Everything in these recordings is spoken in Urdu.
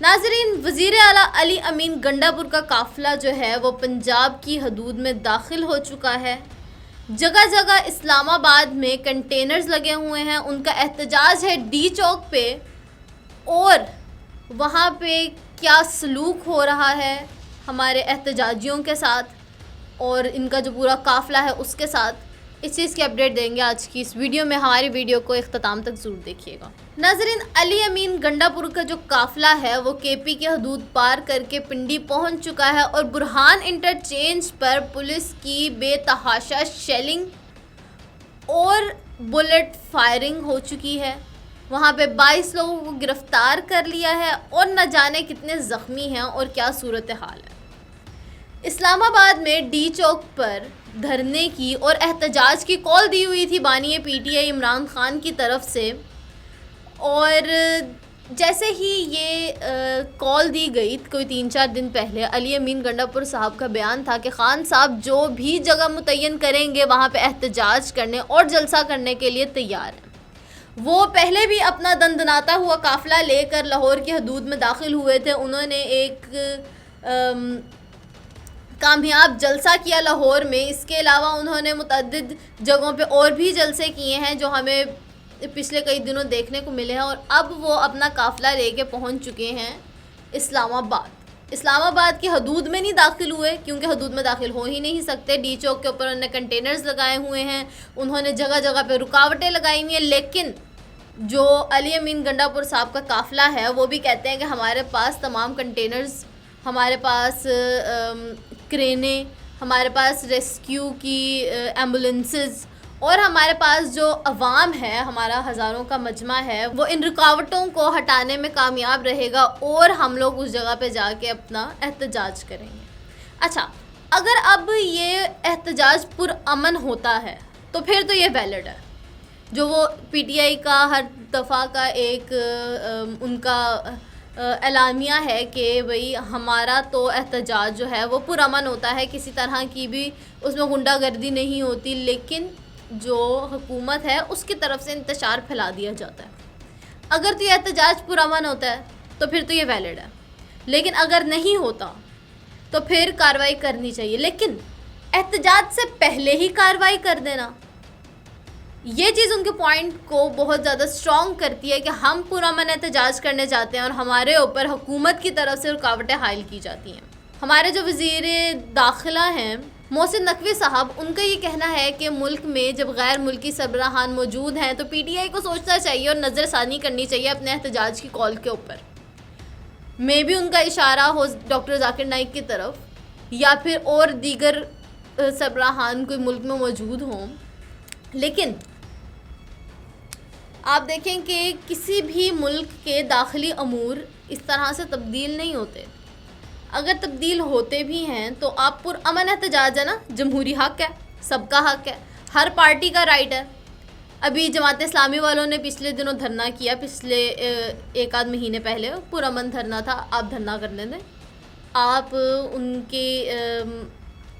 ناظرین، وزیر اعلیٰ علی امین گنڈا پور کا قافلہ جو ہے وہ پنجاب کی حدود میں داخل ہو چکا ہے۔ جگہ جگہ اسلام آباد میں کنٹینرز لگے ہوئے ہیں، ان کا احتجاج ہے ڈی چوک پہ، اور وہاں پہ کیا سلوک ہو رہا ہے ہمارے احتجاجیوں کے ساتھ اور ان کا جو پورا قافلہ ہے اس کے ساتھ، اس چیز کی اپڈیٹ دیں گے آج کی اس ویڈیو میں۔ ہماری ویڈیو کو اختتام تک ضرور دیکھیے گا۔ ناظرین، علی امین گنڈا پور کا جو قافلہ ہے وہ کے پی کی حدود پار کر کے پنڈی پہنچ چکا ہے، اور برہان انٹرچینج پر پولیس کی بے تحاشا شیلنگ اور بلٹ فائرنگ ہو چکی ہے۔ وہاں پہ 22 لوگوں کو گرفتار کر لیا ہے، اور نہ جانے کتنے زخمی ہیں اور کیا صورتحال ہے۔ اسلام آباد میں ڈی چوک پر دھرنے کی اور احتجاج کی کال دی ہوئی تھی بانی P T I Imran Khan کی طرف سے، اور جیسے ہی یہ کال دی گئی کوئی 3-4 دن پہلے، علی امین گنڈا پور صاحب کا بیان تھا کہ خان صاحب جو بھی جگہ متعین کریں گے وہاں پہ احتجاج کرنے اور جلسہ کرنے کے لیے تیار ہیں۔ وہ پہلے بھی اپنا دندناتا ہوا قافلہ لے کر لاہور کی حدود میں داخل ہوئے تھے۔ انہوں نے ایک کامیاب جلسہ کیا لاہور میں، اس کے علاوہ انہوں نے متعدد جگہوں پہ اور بھی جلسے کیے ہیں جو ہمیں پچھلے کئی دنوں دیکھنے کو ملے ہیں، اور اب وہ اپنا قافلہ لے کے پہنچ چکے ہیں اسلام آباد۔ اسلام آباد کی حدود میں نہیں داخل ہوئے کیونکہ حدود میں داخل ہو ہی نہیں سکتے۔ ڈی چوک کے اوپر انہوں نے کنٹینرز لگائے ہوئے ہیں، انہوں نے جگہ جگہ پہ رکاوٹیں لگائی ہوئی ہیں، لیکن جو علی امین گنڈا پور صاحب کا قافلہ ہے وہ بھی کہتے ہیں کہ ہمارے پاس تمام کنٹینرز، ہمارے پاس کرینیں، ہمارے پاس ریسکیو کی ایمبولینسز، اور ہمارے پاس جو عوام ہے، ہمارا ہزاروں کا مجمع ہے، وہ ان رکاوٹوں کو ہٹانے میں کامیاب رہے گا، اور ہم لوگ اس جگہ پہ جا کے اپنا احتجاج کریں گے۔ اچھا، اگر اب یہ احتجاج پرامن ہوتا ہے تو پھر تو یہ ویلڈ ہے۔ جو وہ پی ٹی آئی کا ہر دفعہ کا ایک ان کا اعلامیہ ہے کہ بھئی ہمارا تو احتجاج جو ہے وہ پرامن ہوتا ہے، کسی طرح کی بھی اس میں غنڈہ گردی نہیں ہوتی، لیکن جو حکومت ہے اس کی طرف سے انتشار پھیلا دیا جاتا ہے۔ اگر تو یہ احتجاج پرامن ہوتا ہے تو پھر تو یہ ویلڈ ہے، لیکن اگر نہیں ہوتا تو پھر کارروائی کرنی چاہیے، لیکن احتجاج سے پہلے ہی کارروائی کر دینا، یہ چیز ان کے پوائنٹ کو بہت زیادہ سٹرونگ کرتی ہے کہ ہم پرامن احتجاج کرنے جاتے ہیں اور ہمارے اوپر حکومت کی طرف سے رکاوٹیں حائل کی جاتی ہیں۔ ہمارے جو وزیر داخلہ ہیں محسن نقوی صاحب، ان کا یہ کہنا ہے کہ ملک میں جب غیر ملکی سربراہان موجود ہیں تو پی ٹی آئی کو سوچنا چاہیے اور نظر ثانی کرنی چاہیے اپنے احتجاج کی کال کے اوپر۔ میں بھی ان کا اشارہ ہو ڈاکٹر ذاکر نائک کی طرف یا پھر اور دیگر سربراہان کوئی ملک میں موجود ہوں، لیکن آپ دیکھیں کہ کسی بھی ملک کے داخلی امور اس طرح سے تبدیل نہیں ہوتے۔ اگر تبدیل ہوتے بھی ہیں تو آپ پرامن احتجاج ہے نا، جمہوری حق ہے، سب کا حق ہے، ہر پارٹی کا رائٹ ہے۔ ابھی جماعت اسلامی والوں نے پچھلے دنوں دھرنا کیا، پچھلے 1-8 مہینے پہلے پرامن دھرنا تھا، آپ دھرنا کرنے دیں، آپ ان کے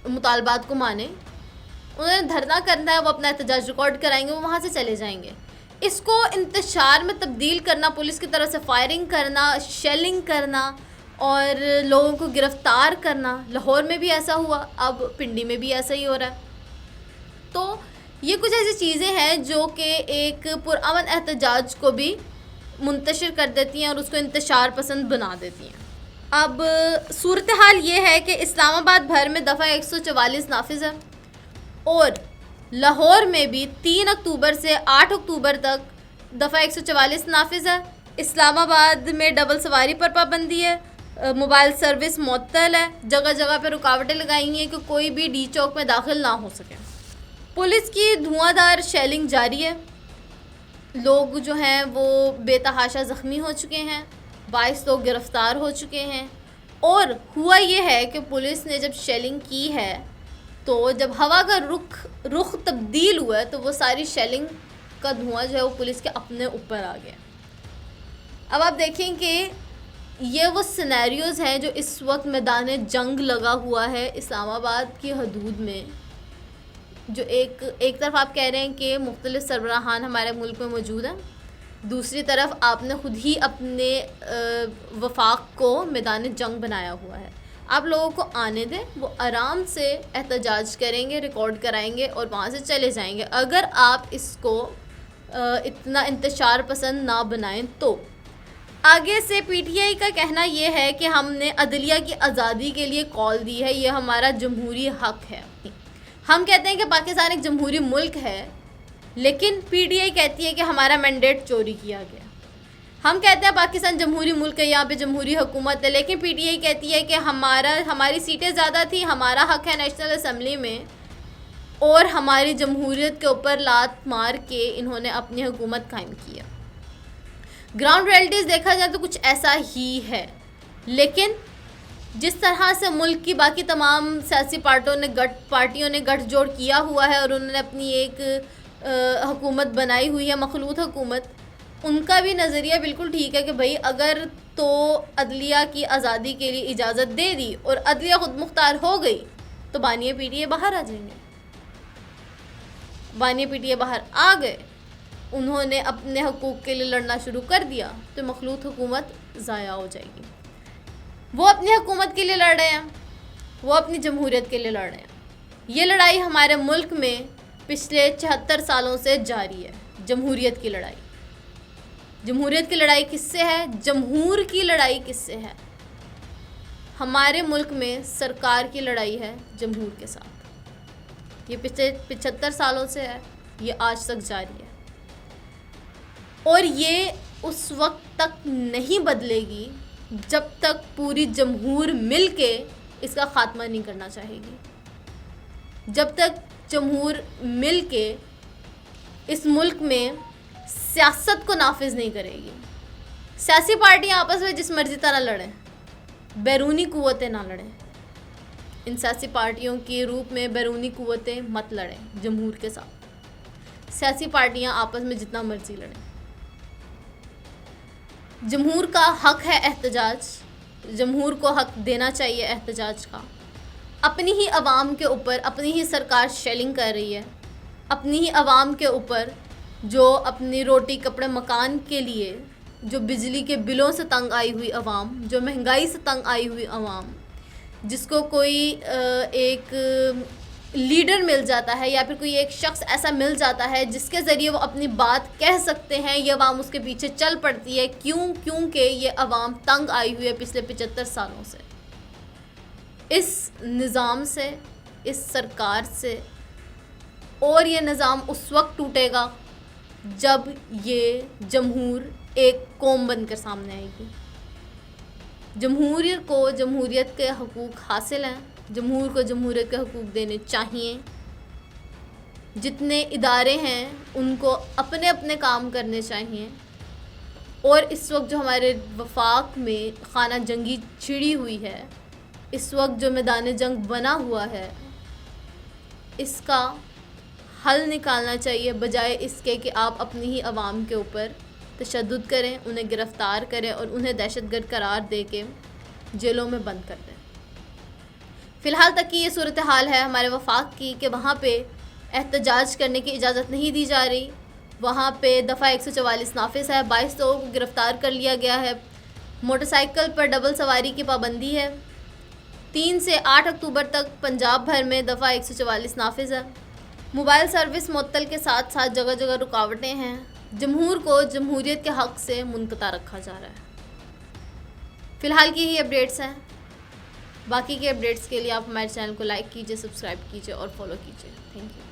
مطالبات کو مانیں۔ انہوں نے دھرنا کرنا ہے، وہ اپنا احتجاج ریکارڈ کرائیں گے، وہ وہاں سے چلے جائیں گے۔ اس کو انتشار میں تبدیل کرنا، پولیس کی طرف سے فائرنگ کرنا، شیلنگ کرنا اور لوگوں کو گرفتار کرنا، لاہور میں بھی ایسا ہوا، اب پنڈی میں بھی ایسا ہی ہو رہا ہے۔ تو یہ کچھ ایسی چیزیں ہیں جو کہ ایک پرامن احتجاج کو بھی منتشر کر دیتی ہیں اور اس کو انتشار پسند بنا دیتی ہیں۔ اب صورتحال یہ ہے کہ اسلام آباد بھر میں دفعہ 144 نافذ ہے، اور لاہور میں بھی 3 اکتوبر سے 8 اکتوبر تک دفعہ 144 نافذ ہے۔ اسلام آباد میں ڈبل سواری پر پابندی ہے، موبائل سروس معطل ہے، جگہ جگہ پہ رکاوٹیں لگائی ہیں کہ کوئی بھی ڈی چوک میں داخل نہ ہو سکے۔ پولیس کی دھواں دھار شیلنگ جاری ہے، لوگ جو ہیں وہ بے تحاشا زخمی ہو چکے ہیں، 22 لوگ گرفتار ہو چکے ہیں، اور ہوا یہ ہے کہ پولیس نے جب شیلنگ کی ہے تو جب ہوا کا رخ تبدیل ہوا ہے تو وہ ساری شیلنگ کا دھواں جو ہے وہ پولیس کے اپنے اوپر آ گیا۔ اب آپ دیکھیں کہ یہ وہ سینیریوز ہیں جو اس وقت میدان جنگ لگا ہوا ہے اسلام آباد کی حدود میں، جو ایک طرف آپ کہہ رہے ہیں کہ مختلف سربراہان ہمارے ملک میں موجود ہیں، دوسری طرف آپ نے خود ہی اپنے وفاق کو میدان جنگ بنایا ہوا ہے. آپ لوگوں کو آنے دیں, وہ آرام سے احتجاج کریں گے, ریکارڈ کرائیں گے اور وہاں سے چلے جائیں گے. اگر آپ اس کو اتنا انتشار پسند نہ بنائیں تو. آگے سے پی ٹی آئی کا کہنا یہ ہے کہ ہم نے عدلیہ کی آزادی کے لیے کال دی ہے, یہ ہمارا جمہوری حق ہے. ہم کہتے ہیں کہ پاکستان ایک جمہوری ملک ہے, لیکن پی ٹی آئی کہتی ہے کہ ہمارا مینڈیٹ چوری کیا گیا. ہم کہتے ہیں پاکستان جمہوری ملک ہے, یہاں پہ جمہوری حکومت ہے, لیکن پی ٹی آئی کہتی ہے کہ ہماری سیٹیں زیادہ تھیں, ہمارا حق ہے نیشنل اسمبلی میں, اور ہماری جمہوریت کے اوپر لات مار کے انہوں نے اپنی حکومت قائم کیا. گراؤنڈ ریئلٹیز دیکھا جائے تو کچھ ایسا ہی ہے, لیکن جس طرح سے ملک کی باقی تمام سیاسی پارٹیوں نے گٹھ جوڑ کیا ہوا ہے اور انہوں نے اپنی ایک حکومت بنائی ہوئی ہے, مخلوط حکومت, ان کا بھی نظریہ بالکل ٹھیک ہے کہ بھائی اگر تو عدلیہ کی آزادی کے لیے اجازت دے دی اور عدلیہ خود مختار ہو گئی تو بانیے پی ٹی اے باہر آ جائیں گے. بانیے پی ٹی اے باہر آ گئے, انہوں نے اپنے حقوق کے لیے لڑنا شروع کر دیا تو مخلوط حکومت ضائع ہو جائے گی. وہ اپنی حکومت کے لیے لڑ رہے ہیں, وہ اپنی جمہوریت کے لیے لڑ رہے ہیں. یہ لڑائی ہمارے ملک میں پچھلے 74 سالوں سے جاری ہے, جمہوریت کی لڑائی. جمہوریت کی لڑائی کس سے ہے؟ جمہور کی لڑائی کس سے ہے؟ ہمارے ملک میں سرکار کی لڑائی ہے جمہور کے ساتھ. یہ پچھلے 75 سالوں سے ہے, یہ آج تک جاری ہے, اور یہ اس وقت تک نہیں بدلے گی جب تک پوری جمہور مل کے اس کا خاتمہ نہیں کرنا چاہے گی. جب تک جمہور مل کے اس ملک میں سیاست کو نافذ نہیں کرے گی. سیاسی پارٹیاں آپس میں جس مرضی طرح لڑیں, بیرونی قوتیں نہ لڑیں. ان سیاسی پارٹیوں کے روپ میں بیرونی قوتیں مت لڑیں جمہور کے ساتھ. سیاسی پارٹیاں آپس میں جتنا مرضی لڑیں. جمہور کا حق ہے احتجاج, جمہور کو حق دینا چاہیے احتجاج کا. اپنی ہی عوام کے اوپر اپنی ہی سرکار شیلنگ کر رہی ہے, اپنی ہی عوام کے اوپر جو اپنی روٹی کپڑے مکان کے لیے, جو بجلی کے بلوں سے تنگ آئی ہوئی عوام, جو مہنگائی سے تنگ آئی ہوئی عوام, جس کو کوئی ایک لیڈر مل جاتا ہے یا پھر کوئی ایک شخص ایسا مل جاتا ہے جس کے ذریعے وہ اپنی بات کہہ سکتے ہیں, یہ عوام اس کے پیچھے چل پڑتی ہے. کیونکہ یہ عوام تنگ آئی ہوئی ہے پچھلے 75 سالوں سے, اس نظام سے, اس سرکار سے. اور یہ نظام اس وقت ٹوٹے گا جب یہ جمہور ایک قوم بن کر سامنے آئے گی. جمہوریت کو جمہوریت کے حقوق حاصل ہیں, جمہور کو جمہوریت کے حقوق دینے چاہیے. جتنے ادارے ہیں ان کو اپنے اپنے کام کرنے چاہیے. اور اس وقت جو ہمارے وفاق میں خانہ جنگی چھڑی ہوئی ہے, اس وقت جو میدان جنگ بنا ہوا ہے, اس کا حل نکالنا چاہیے, بجائے اس کے کہ آپ اپنی ہی عوام کے اوپر تشدد کریں, انہیں گرفتار کریں اور انہیں دہشت گرد قرار دے کے جیلوں میں بند کر دیں. فی الحال تک کی یہ صورتحال ہے ہمارے وفاق کی کہ وہاں پہ احتجاج کرنے کی اجازت نہیں دی جا رہی. وہاں پہ دفعہ 144 نافذ ہے, 22 لوگوں کو گرفتار کر لیا گیا ہے. موٹر سائیکل پر ڈبل سواری کی پابندی ہے. 3 سے 8 اکتوبر تک پنجاب بھر میں دفعہ 144 نافذ ہے. موبائل سروس معطل کے ساتھ ساتھ جگہ جگہ رکاوٹیں ہیں. جمہور کو جمہوریت کے حق سے منقطع رکھا جا رہا ہے. فی الحال کی ہی اپڈیٹس ہیں. باقی کے اپڈیٹس کے لیے آپ ہمارے چینل کو لائک کیجئے, سبسکرائب کیجئے اور فالو کیجئے. Thank you.